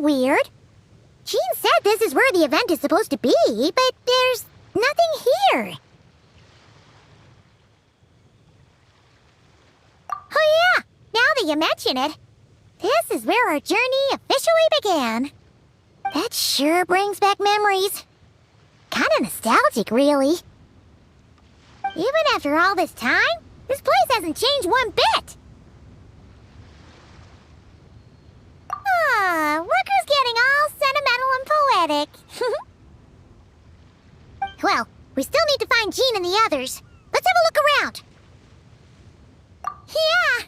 weird. Jean said this is where the event is supposed to be, but there's nothing here. Oh yeah, now that you mention it, this is where our journey officially began. That sure brings back memories. Kinda nostalgic, really. Even after all this time, this place hasn't changed one bit. Look who's getting all sentimental and poetic. Well, we still need to find Jean and the others. Let's have a look around. Yeah.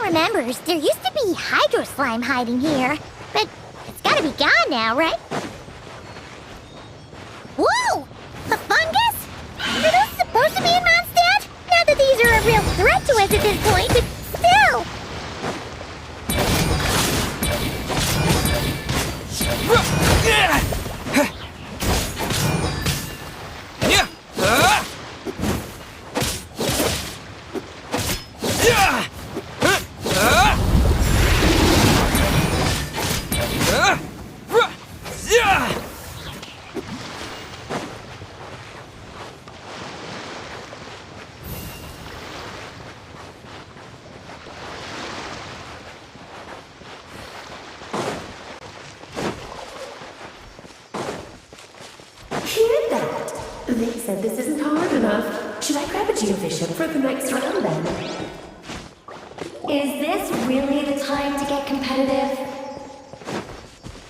Remembers, there used to be hydro slime hiding here, but it's gotta be gone now, right? Whoa! A fungus? Are those supposed to be in Mondstadt? Not that these are a real threat to us at this point, but still! They said this isn't hard enough. Should I grab a geovision for the next round then? Is this really the time to get competitive?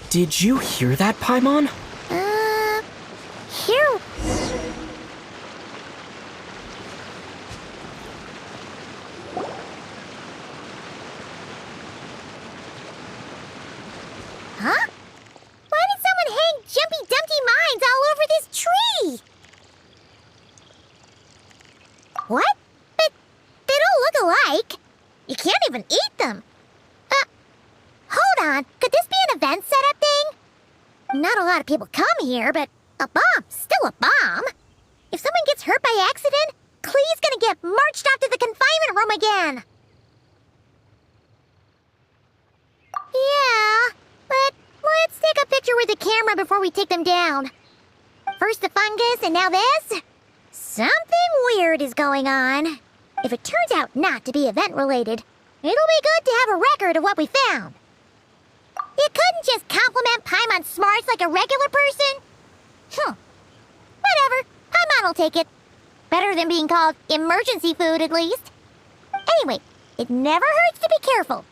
Did you hear that, Paimon? Here... Huh? Why did someone hang Jumpy Dumpty mines all over this tree? What? But they don't look alike. You can't even eat them. Hold on. Could this be an event setup thing? Not a lot of people come here, but a bomb's still a bomb. If someone gets hurt by accident, Klee's gonna get marched off to the confinement room again. Yeah, but let's take a picture with the camera before we take them down. First the fungus, and now this? Something weird is going on. If it turns out not to be event-related, it'll be good to have a record of what we found. You couldn't just compliment Paimon's smarts like a regular person? Whatever. Paimon will take it. Better than being called emergency food, at least. Anyway, it never hurts to be careful.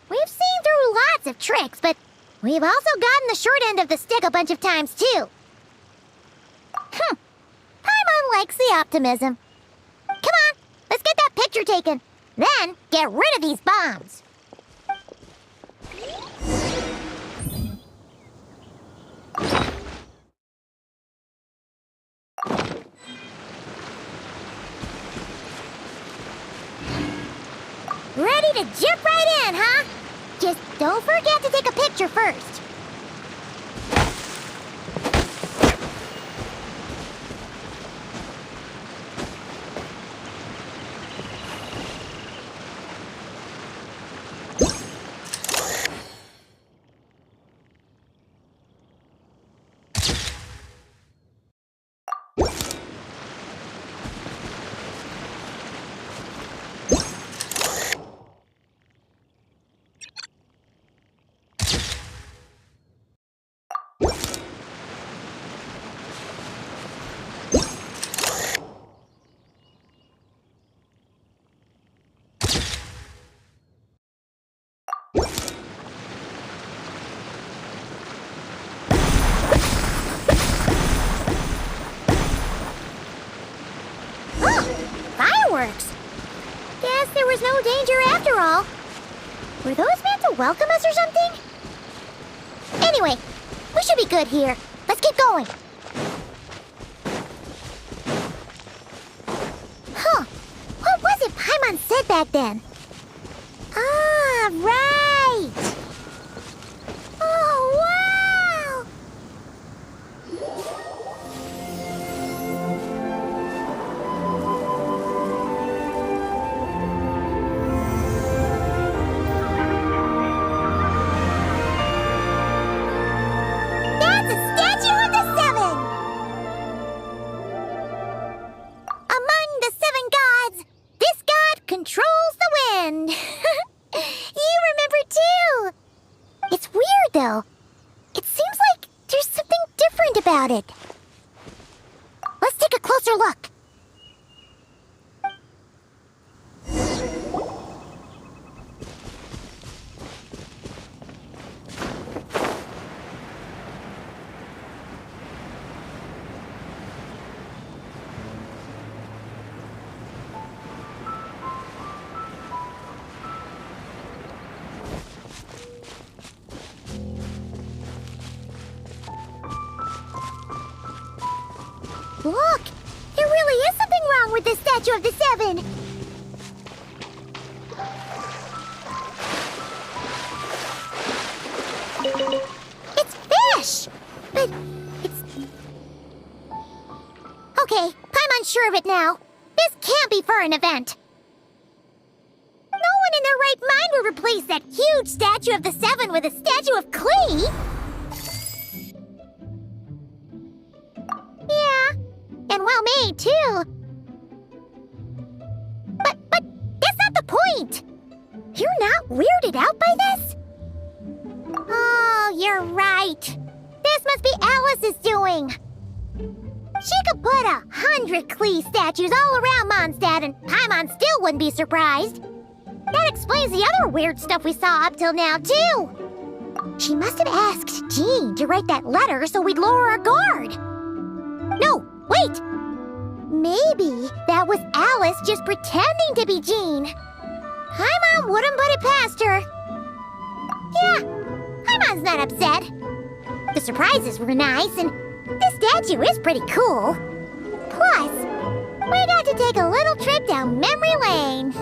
We've seen through lots of tricks, but we've also gotten the short end of the stick a bunch of times, too. Paimon likes the optimism. Come on, let's get that picture taken. Then, get rid of these bombs. Ready to jump right in, huh? Just don't forget to take a picture first. Fireworks! Guess there was no danger after all. Were those meant to welcome us or something? Anyway, we should be good here. Let's keep going. What was it Paimon said back then? Ah, right! though. It seems like there's something different about it. Let's take a closer look. Look! There really is something wrong with the statue of the Seven! It's fish! But it's... Okay, I'm unsure of it now. This can't be for an event. No one in their right mind would replace that huge statue of the Seven with a statue of Klee! Yeah. And well made, too. But that's not the point! You're not weirded out by this? Oh, you're right. This must be Alice's doing. She could put 100 Klee statues all around Mondstadt and Paimon still wouldn't be surprised. That explains the other weird stuff we saw up till now, too. She must have asked Jean to write that letter so we'd lower our guard. No, wait! Maybe that was Alice just pretending to be Jean. Paimon wouldn't put it past her. Yeah, Paimon's not upset. The surprises were nice, and this statue is pretty cool. Plus, we got to take a little trip down memory lane.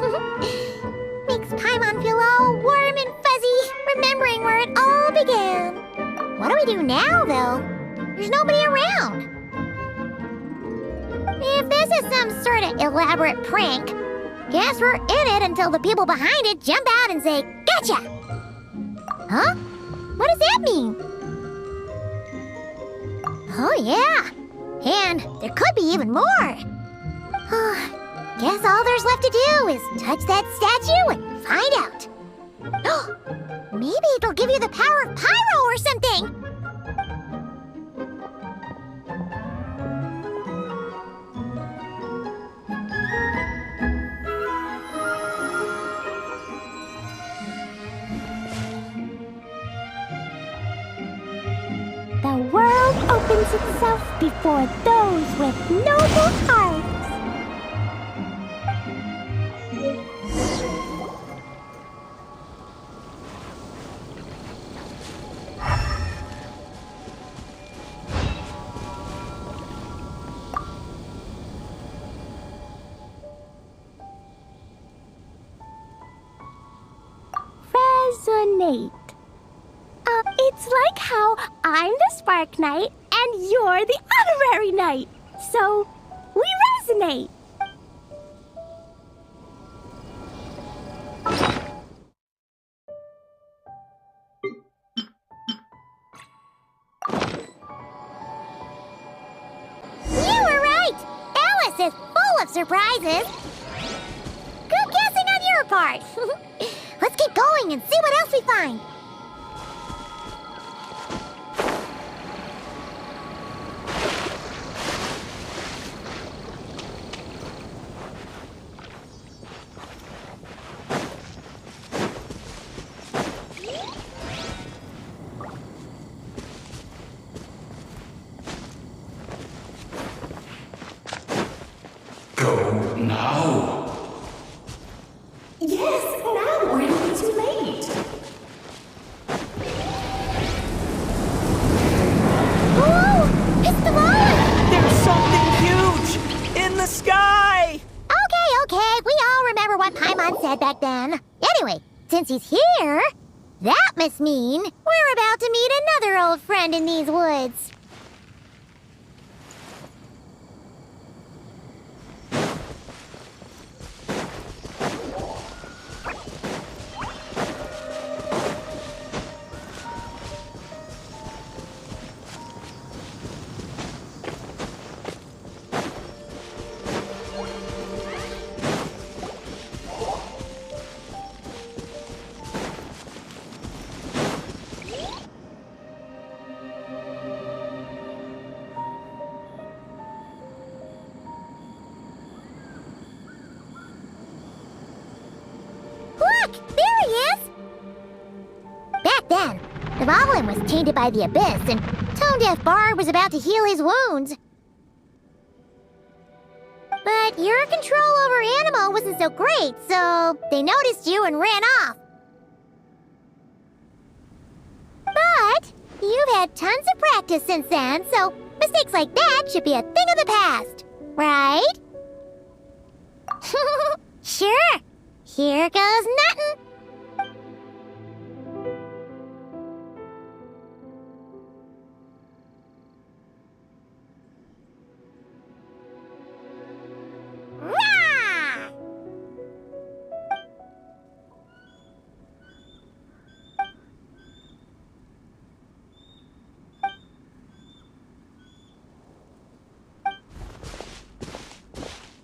Makes Paimon feel all warm and fuzzy, remembering where it all began. What do we do now, though? There's nobody around. If this is some sort of elaborate prank, guess we're in it until the people behind it jump out and say, "Gotcha!" Huh? What does that mean? Oh, yeah. And there could be even more. Guess all there's left to do is touch that statue and find out. Maybe it'll give you the power of pyro or something. The world opens itself before those with noble hearts. Resonate. It's like how I'm the Spark Knight and you're the Honorary Knight. So, we resonate. You were right! Alice is full of surprises. Good guessing on your part. Let's keep going and see what else we find. Go now. Yes, now, or it'll be too late. Whoa! It's the moon! There's something huge in the sky! Okay, we all remember what Paimon said back then. Anyway, since he's here, that must mean we're about to meet another old friend in these woods. back then. The Goblin was tainted by the Abyss, and Tone-Deaf Bard was about to heal his wounds. But your control over Anemo wasn't so great, so they noticed you and ran off. But you've had tons of practice since then, so mistakes like that should be a thing of the past, right? Sure. Here goes nothing. Rah!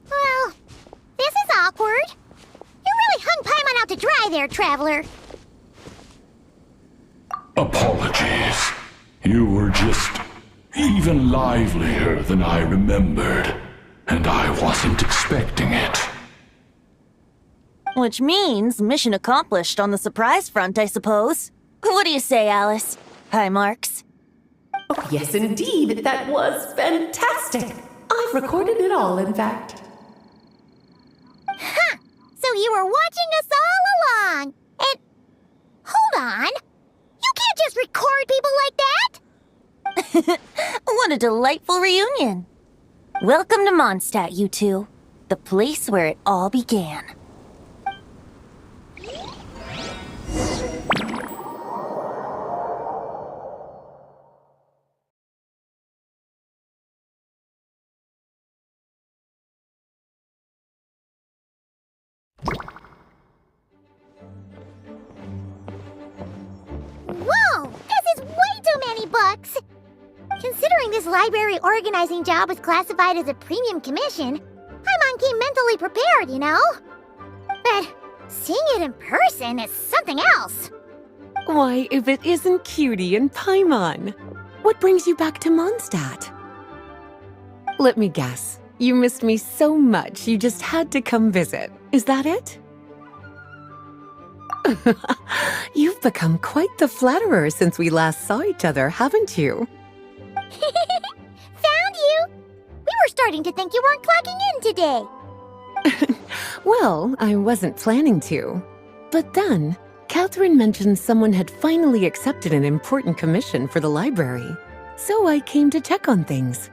Well, this is awkward. You really hung Paimon out to dry there, Traveler. Apologies. You were just even livelier than I remembered, and I wasn't expecting it. Which means mission accomplished on the surprise front, I suppose. What do you say, Alice? Hi, Marks. Oh, yes, indeed. That was fantastic. I've recorded it all, in fact. Huh! So you were watching us all along. And hold on. You can't just record people like that. What a delightful reunion. Welcome to Mondstadt, you two. The place where it all began. Whoa! This is way too many books! Considering this library organizing job was classified as a premium commission, Paimon came mentally prepared, you know? But seeing it in person is something else. Why, if it isn't Cutie and Paimon? What brings you back to Mondstadt? Let me guess. You missed me so much you just had to come visit. Is that it? You've become quite the flatterer since we last saw each other, haven't you? Found you! We were starting to think you weren't clocking in today. Well, I wasn't planning to. But then, Catherine mentioned someone had finally accepted an important commission for the library. So I came to check on things.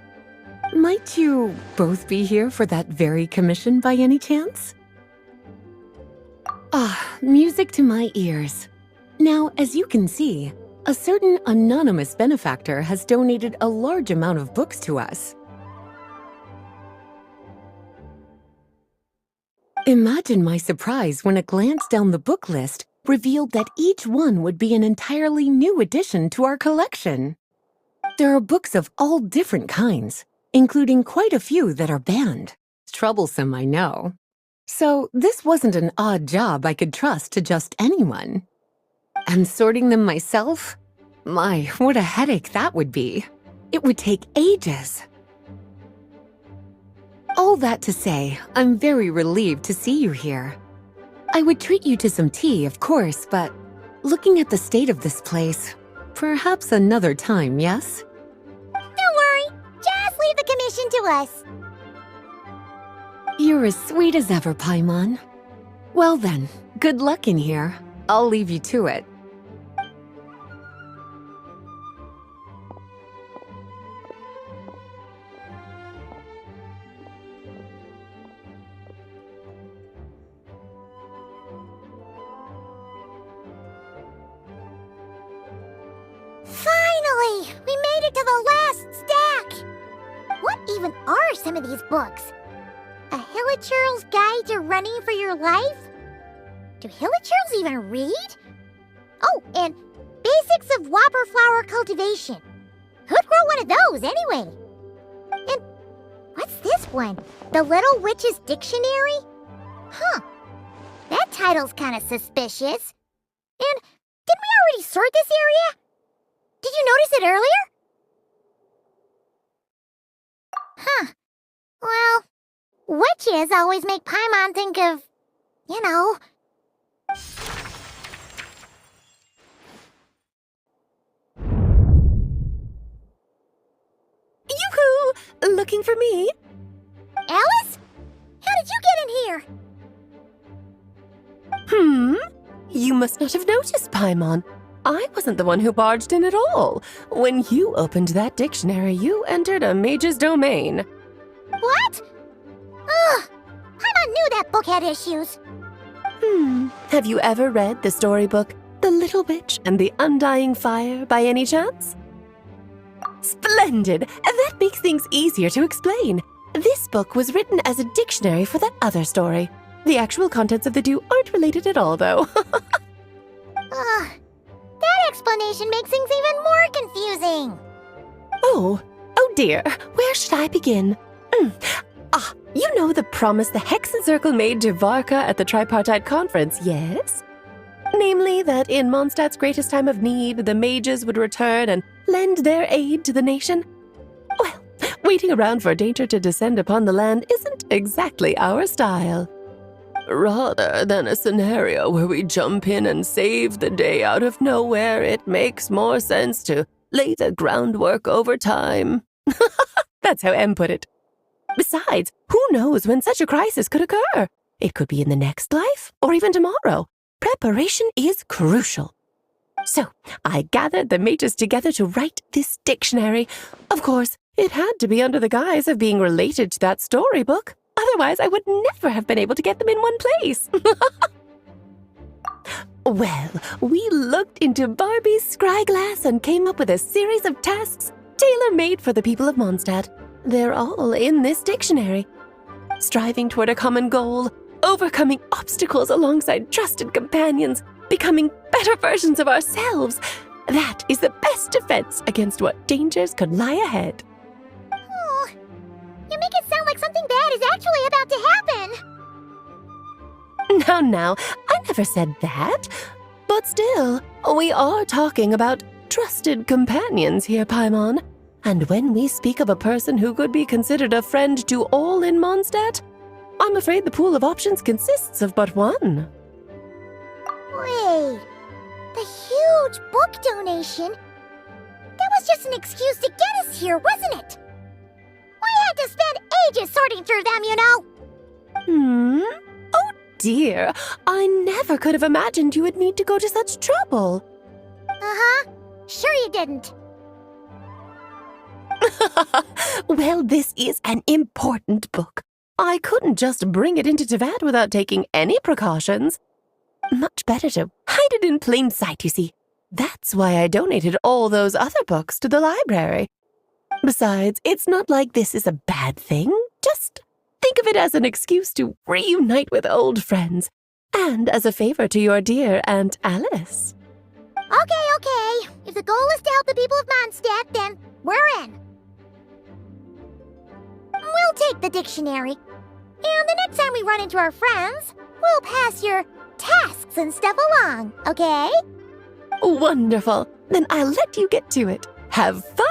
Might you both be here for that very commission by any chance? Ah, music to my ears. Now, as you can see, a certain anonymous benefactor has donated a large amount of books to us. Imagine my surprise when a glance down the book list revealed that each one would be an entirely new addition to our collection. There are books of all different kinds, including quite a few that are banned. Troublesome, I know. So this wasn't an odd job I could trust to just anyone. And sorting them myself? My, what a headache that would be. It would take ages. All that to say, I'm very relieved to see you here. I would treat you to some tea, of course, but looking at the state of this place, perhaps another time, yes? Don't worry, just leave the commission to us. You're as sweet as ever, Paimon. Well then, good luck in here. I'll leave you to it. Finally! We made it to the last stack! What even are some of these books? A Hilichurl's Guide to Running for Your Life? Do Hilichurls even read? Oh, and Basics of Whopper Flower Cultivation. Who'd grow one of those, anyway? And what's this one? The Little Witch's Dictionary? Huh. That title's kind of suspicious. And didn't we already sort this area? Did you notice it earlier? Huh. Well, witches always make Paimon think of, you know. looking for me? Alice? How did you get in here? You must not have noticed, Paimon. I wasn't the one who barged in at all. When you opened that dictionary, you entered a mage's domain. What? Ugh! Paimon knew that book had issues. Have you ever read the storybook The Little Witch and the Undying Fire by any chance? Splendid! That makes things easier to explain. This book was written as a dictionary for that other story. The actual contents of the two aren't related at all, though. That explanation makes things even more confusing. Oh dear. Where should I begin? You know the promise the Hexen Circle made to Varka at the Tripartite Conference, yes? Namely, that in Mondstadt's greatest time of need, the mages would return and lend their aid to the nation? Well, waiting around for danger to descend upon the land isn't exactly our style. Rather than a scenario where we jump in and save the day out of nowhere, it makes more sense to lay the groundwork over time. That's how Em put it. Besides, who knows when such a crisis could occur? It could be in the next life, or even tomorrow. Preparation is crucial. So, I gathered the mages together to write this dictionary. Of course, it had to be under the guise of being related to that storybook. Otherwise, I would never have been able to get them in one place. Well, we looked into Barbie's scryglass and came up with a series of tasks tailor-made for the people of Mondstadt. They're all in this dictionary. Striving toward a common goal, overcoming obstacles alongside trusted companions, becoming better versions of ourselves. That is the best defense against what dangers could lie ahead. Oh, you make it sound like something bad is actually about to happen. Now, I never said that. But still, we are talking about trusted companions here, Paimon. And when we speak of a person who could be considered a friend to all in Mondstadt, I'm afraid the pool of options consists of but one. Wait, the huge book donation? That was just an excuse to get us here, wasn't it? We had to spend ages sorting through them, you know. Oh dear, I never could have imagined you would need to go to such trouble. Sure you didn't. Well, this is an important book. I couldn't just bring it into Teyvat without taking any precautions. Much better to hide it in plain sight, you see. That's why I donated all those other books to the library. Besides, it's not like this is a bad thing. Just think of it as an excuse to reunite with old friends, and as a favor to your dear Aunt Alice. Okay. If the goal is to help the people of Mondstadt, then we're in. We'll take the dictionary. And the next time we run into our friends, we'll pass your tasks and stuff along, okay? Wonderful. Then I'll let you get to it. Have fun!